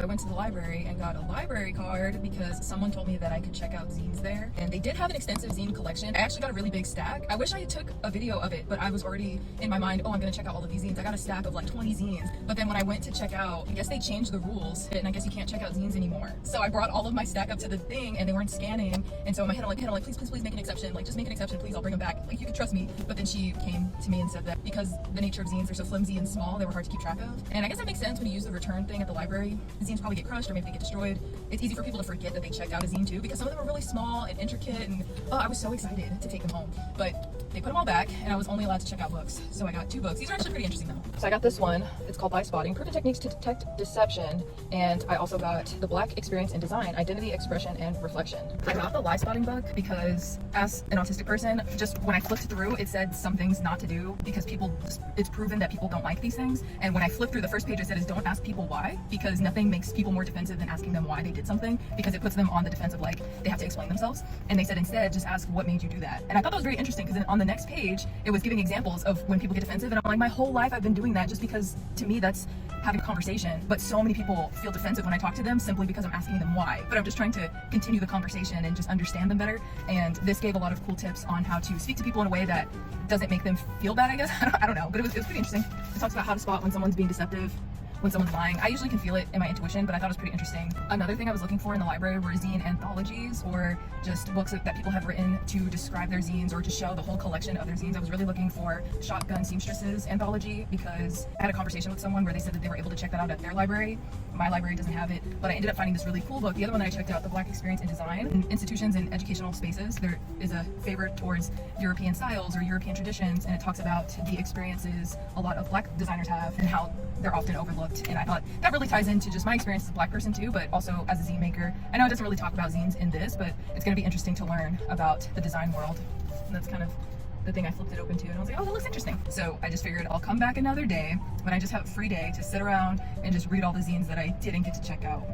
I went to the library and got a library card because someone told me that I could check out zines there, and they did have an extensive zine collection. I actually got a really big stack. I wish I took a video of it, but I was already in my mind, oh, I'm gonna check out all of these zines. I got a stack of like 20 zines, but then when I went to check out, I guess they changed the rules and I guess you can't check out zines anymore. So I brought all of my stack up to the thing and they weren't scanning, and so in my head I'm like, please make an exception, like just make an exception, please, I'll bring them back, like you can trust me. But then she came to me and said that because the nature of zines are so flimsy and small, they were hard to keep track of. And I guess that makes sense when you use the return thing at the library. The zines probably get crushed or maybe they get destroyed. It's easy for people to forget that they checked out a zine too, because some of them are really small and intricate, and oh, I was so excited to take them home. But they put them all back and I was only allowed to check out books. So I got 2 books. These are actually pretty interesting though. So I got this one. It's called Lie Spotting, Proven Techniques to Detect Deception. And I also got The Black Experience in Design, Identity, Expression, and Reflection. I got the Lie Spotting book because as an autistic person, just when I flipped through, it said some things not to do because it's proven that people don't like these things. And when I flipped through, the first page it said is don't ask people why, because nothing makes people more defensive than asking them why they did something, because it puts them on the defense of like they have to explain themselves. And they said instead just ask what made you do that. And I thought that was very interesting because on the next page it was giving examples of when people get defensive, and I'm like, my whole life I've been doing that just because to me that's having a conversation. But so many people feel defensive when I talk to them simply because I'm asking them why, but I'm just trying to continue the conversation and just understand them better. And this gave a lot of cool tips on how to speak to people in a way that doesn't make them feel bad, I guess. I don't know, but it was pretty interesting. It talks about how to spot when someone's being deceptive, when someone's lying. I usually can feel it in my intuition, but I thought it was pretty interesting. Another thing I was looking for in the library were zine anthologies, or just books that people have written to describe their zines or to show the whole collection of their zines. I was really looking for Shotgun Seamstresses anthology because I had a conversation with someone where they said that they were able to check that out at their library. My library doesn't have it, but I ended up finding this really cool book. The other one that I checked out, The Black Experience in Design. In institutions and educational spaces, there is a favor towards European styles or European traditions, and it talks about the experiences a lot of Black designers have and how they're often overlooked. And I thought that really ties into just my experience as a Black person too, but also as a zine maker. I know it doesn't really talk about zines in this, but it's going to be interesting to learn about the design world. And that's kind of the thing I flipped it open to, and I was like, oh, that looks interesting. So I just figured I'll come back another day when I just have a free day to sit around and just read all the zines that I didn't get to check out.